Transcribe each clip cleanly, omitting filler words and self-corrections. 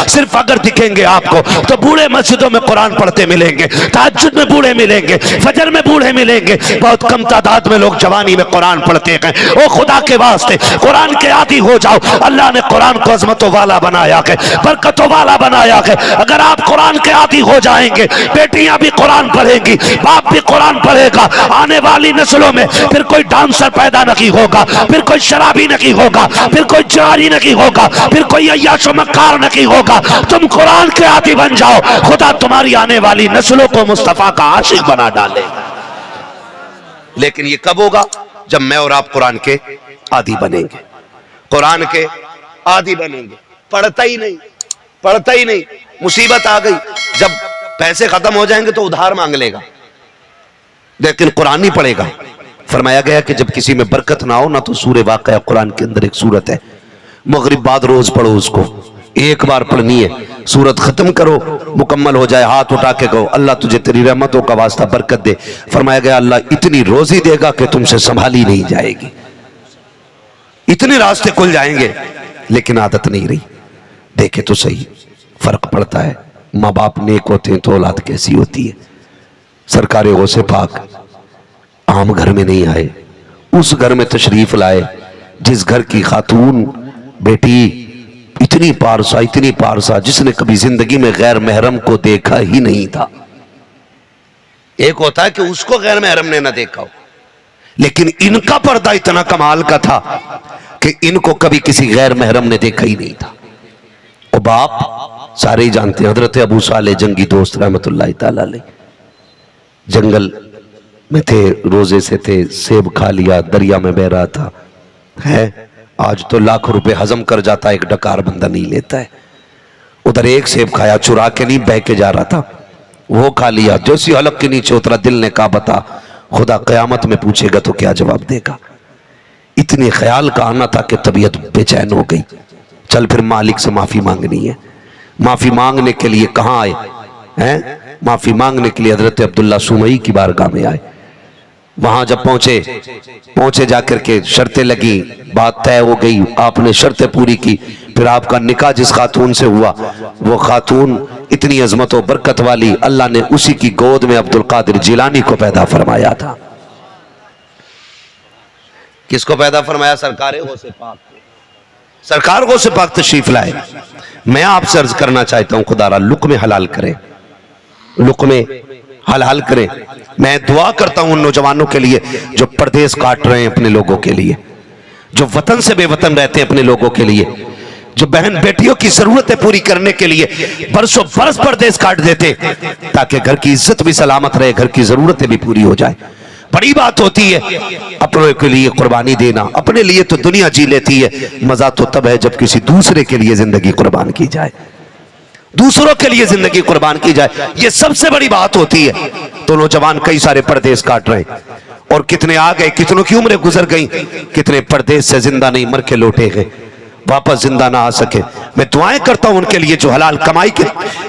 सिर्फ अगर दिखेंगे आपको तो बूढ़े मस्जिदों में कुरान पढ़ते मिलेंगे, तहज्जुद में बूढ़े मिलेंगे, फजर में बूढ़े मिलेंगे, बहुत कम तादाद में लोग जवानी में कुरान पढ़ते हैं। ओ खुदा के वास्ते कुरान के आदी हो जाओ। अल्लाह ने कुरान को अजमतों वाला बनाया है, बरकतों वाला बनाया है। अगर आप कुरान के आदी हो जाएंगे, बेटियां भी कुरान पढ़ेंगी, बाप भी कुरान पढ़ेगा, आने वाली नस्लों में फिर कोई डांसर पैदा नहीं होगा, फिर कोई शराबी नहीं होगा, फिर कोई जारी नहीं होगा, फिर कोई अय्याशो मक्कार नहीं होगा। तुम कुरान के आदी बन जाओ, खुदा तुम्हारी आने वाली नस्लों को मुस्तफा का आशिक बना डालेगा। लेकिन ये कब होगा? जब मैं और आप कुरान के आदी बनेंगे, कुरान के आदी बनेंगे। पढ़ता ही नहीं, पढ़ता ही नहीं, मुसीबत आ गई। जब पैसे खत्म हो जाएंगे तो उधार मांग लेगा, लेकिन कुरान नहीं पढ़ेगा। फरमाया गया कि जब किसी में बरकत ना हो ना, तो सूरह वाक़या कुरान के अंदर एक सूरत है, मगरिब बाद रोज पढ़ो उसको, एक बार पढ़नी है, सूरत खत्म करो, मुकम्मल हो जाए, हाथ उठा के कहो अल्लाह तुझे तेरी रहमतों का वास्ता बरकत दे। फरमाया गया अल्लाह इतनी रोजी देगा कि तुमसे संभाली नहीं जाएगी, इतने रास्ते खुल जाएंगे। लेकिन आदत नहीं रही। देखे तो सही, फर्क पड़ता है। माँ बाप नेक होते हैं तो औलाद कैसी होती है। सरकारे गौसे पाक आम घर में नहीं आए, उस घर में तशरीफ लाए जिस घर की खातून बेटी इतनी पारसा जिसने कभी जिंदगी में गैर महरम को देखा ही नहीं था। एक होता है कि उसको गैर महरम ने ना देखा हो, लेकिन इनका पर्दा इतना कमाल का था कि इनको कभी किसी गैर महरम ने देखा ही नहीं था। और बाप सारे ही जानते हैं, हजरत अबू साले जंगी दोस्त रहमतुल्लाह ताला अलैह जंगल में थे, रोजे से थे, सेब खा लिया, दरिया में बह रहा था। है आज तो लाखों रुपए हजम कर जाता है, एक डकार बंदा नहीं लेता है। उधर एक सेब खाया, चुरा के नहीं, बह के जा रहा था, वो खा लिया। जैसी हलक के नीचे उतरा, दिल ने कहा बता खुदा कयामत में पूछेगा तो क्या जवाब देगा। इतने ख्याल का आना था कि तबीयत बेचैन हो गई। चल फिर मालिक से माफी मांगनी है। माफी मांगने के लिए कहाँ आए हैं? माफी मांगने के लिए हजरत अब्दुल्ला सुमई की बारगाह में आए। वहां जब पहुंचे जाकर के शर्तें लगी, बात तय हो गई, आपने शर्तें पूरी की। फिर आपका निकाह जिस खातून से हुआ, वो खातून इतनी अजमत और बरकत वाली, अल्लाह ने उसी की गोद में अब्दुल कादिर जिलानी को पैदा फरमाया था। किसको पैदा फरमाया? सरकार गौसे पाक। सरकार गौसे पाक तशरीफ लाए। मैं आपसे अर्ज करना चाहता हूं, खुदारा लुक्मे हलाल करें, लुक्मे हलाल करें। मैं दुआ करता हूं उन नौजवानों के लिए जो परदेश काट रहे हैं अपने लोगों के लिए, जो वतन से बेवतन रहते हैं अपने लोगों के लिए, जो बहन बेटियों की जरूरतें पूरी करने के लिए बरसों बरस परदेश काट देते ताकि घर की इज्जत भी सलामत रहे, घर की जरूरतें भी पूरी हो जाए। बड़ी बात होती है अपनों के लिए कुर्बानी देना। अपने लिए तो दुनिया जी लेती है, मजा तो तब है जब किसी दूसरे के लिए जिंदगी कुर्बान की जाए, दूसरों के लिए जिंदगी कुर्बान की जाए। ये सबसे बड़ी बात होती है। तो नौजवान कई सारे परदेश काट रहे हैं, और कितने आ गए, कितनों की उम्रें गुजर गई, कितने परदेश से जिंदा नहीं मर के लौटे गए, वापस जिंदा ना आ सके। मैं दुआएं करता हूं उनके लिए जो हलाल कमाई के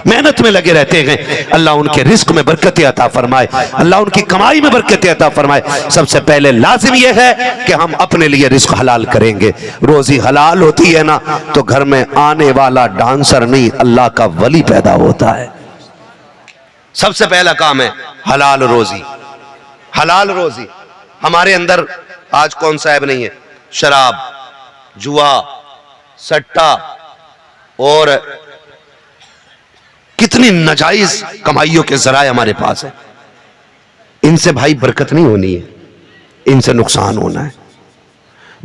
मेहनत में लगे रहते हैं। अल्लाह उनके रिस्क में बरकत अता फरमाए, अल्लाह उनकी कमाई में बरकत अता फरमाए। सबसे पहले लाजिम यह है कि हम अपने लिए रिस्क हलाल करेंगे। रोजी हलाल होती है ना, तो घर में आने वाला डांसर नहीं, अल्लाह का वली पैदा होता है। सबसे पहला काम है हलाल रोजी। हलाल रोजी हमारे अंदर आज कौन सा ऐब नहीं है? शराब, जुआ, सट्टा और कितनी नाजायज कमाइयों के जराए हमारे पास है। इनसे भाई बरकत नहीं होनी है, इनसे नुकसान होना है।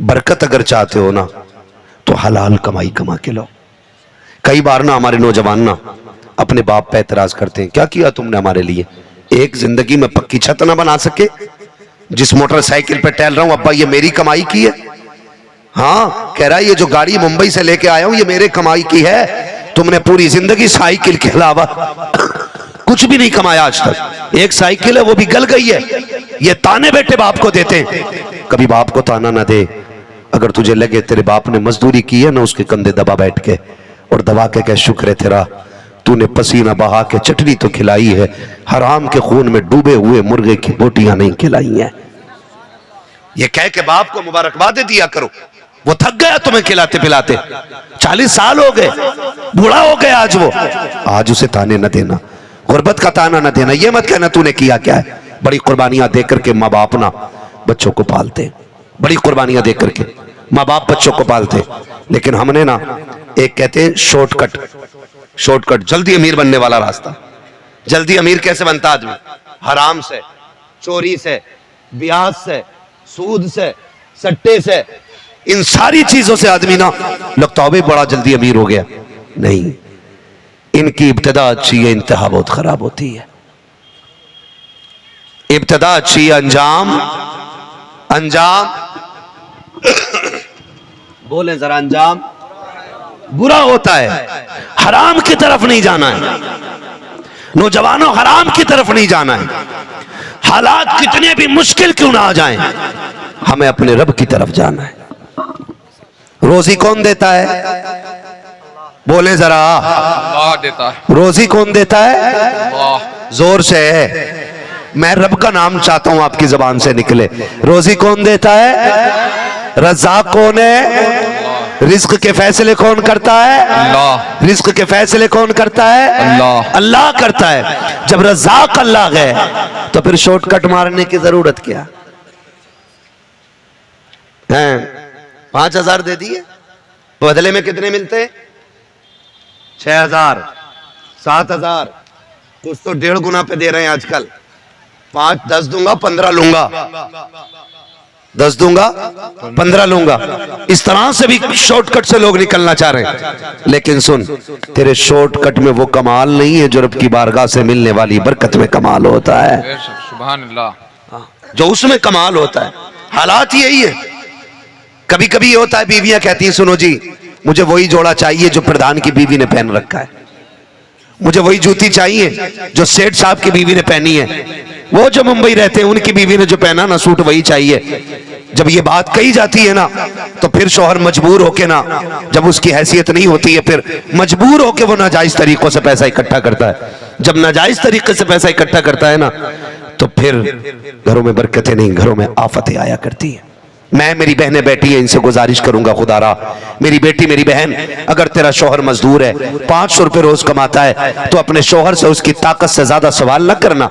बरकत अगर चाहते हो ना तो हलाल कमाई कमा के लो। कई बार ना हमारे नौजवान ना अपने बाप पे एतराज करते हैं, क्या किया तुमने हमारे लिए? एक जिंदगी में पक्की छत ना बना सके? जिस मोटरसाइकिल पे टहल रहा हूं अब्बा ये मेरी कमाई की है। हाँ कह रहा है ये जो गाड़ी मुंबई से लेके आया हूं ये मेरे कमाई की है। तुमने पूरी जिंदगी साइकिल के अलावा कुछ भी नहीं कमाया आज तक। एक साइकिल है वो भी गल गई है। ये ताने बेटे बाप को देते हैं, कभी बाप को ताना ना दे। अगर तुझे लगे तेरे बाप ने मजदूरी की है ना, उसके कंधे दबा बैठ के और दबा के कह शुक्र है तेरा, तूने पसीना बहा के चटनी तो खिलाई है, हराम के खून में डूबे हुए मुर्गे की बोटियां नहीं खिलाई हैं। ये कह के बाप को मुबारकबाद दिया करो। वो थक गया तुम्हें खिलाते पिलाते, 40 साल हो गए, बूढ़ा हो गया आज वो। आज उसे ताने न देना, गुर्बत का ताना न देना। ये मत कहना तूने किया क्या है। बड़ी कुर्बानियां दे करके माँ बाप ना बच्चों को पालते, बड़ी कुर्बानियां दे करके माँ बाप बच्चों को पालते। लेकिन हमने ना एक कहते हैं शॉर्टकट, शॉर्टकट, जल्दी अमीर बनने वाला रास्ता। जल्दी अमीर कैसे बनता आदमी? हराम से, चोरी से, ब्याज से, सूद से, सट्टे से, इन सारी चीजों से आदमी ना लगता है बड़ा जल्दी अमीर हो गया। नहीं, इनकी इब्तिदा अच्छी है, इंतहा बहुत खराब होती है। इब्तिदा अच्छी है, अंजाम अंजाम बोले जरा, अंजाम बुरा होता है। हराम की तरफ नहीं जाना है नौजवानों, हराम की तरफ नहीं जाना है। हालात कितने भी मुश्किल क्यों ना आ जाएं, हमें अपने रब की तरफ जाना है। रोजी कौन देता है? बोले जरा, अल्लाह देता है। रोजी कौन देता है? अल्लाह। जोर से, मैं रब का नाम चाहता हूं आपकी जबान से निकले। रोजी कौन देता है? रज़ाक कौन है? रिस्क के फैसले कौन करता है? अल्लाह। रिस्क के फैसले कौन करता है? अल्लाह। अल्लाह करता है। जब रज़ाक अल्लाह है तो फिर शॉर्टकट मारने की जरूरत क्या है? 5,000 दे दिए, बदले में कितने मिलते? 6,000, 7,000, कुछ तो 1.5 गुना पे दे रहे हैं आजकल। 5, 10 दूंगा, 15 लूंगा, 10 दूंगा, 15 लूंगा। इस तरह से भी शॉर्टकट से लोग निकलना चाह रहे हैं। लेकिन सुन, तेरे शॉर्टकट में वो कमाल नहीं है जो रब की बारगाह से मिलने वाली बरकत में कमाल होता है, सुभान अल्लाह, जो उसमें कमाल होता है। हालात यही है। कभी कभी ये होता है, बीवियां कहती हैं सुनो जी, मुझे वही जोड़ा चाहिए जो प्रधान की बीवी ने पहन रखा है, मुझे वही जूती चाहिए जो सेठ साहब की बीवी ने पहनी है, वो जो मुंबई रहते हैं उनकी बीवी ने जो पहना ना सूट वही चाहिए। जब ये बात कही जाती है ना तो फिर शौहर मजबूर होके ना, जब उसकी हैसियत नहीं होती है फिर मजबूर होके वो नाजायज तरीकों से पैसा इकट्ठा करता है। जब नाजायज तरीके से पैसा इकट्ठा करता है ना तो फिर घरों में बरकतें नहीं, घरों में आफतें आया करती है। मैं, मेरी बहनें बैठी हैं, इनसे गुजारिश करूंगा खुदारा, मेरी बेटी, मेरी बहन, अगर तेरा शौहर मजदूर है, 500 रुपए रोज कमाता है, तो अपने शौहर से उसकी ताकत से ज्यादा सवाल न करना।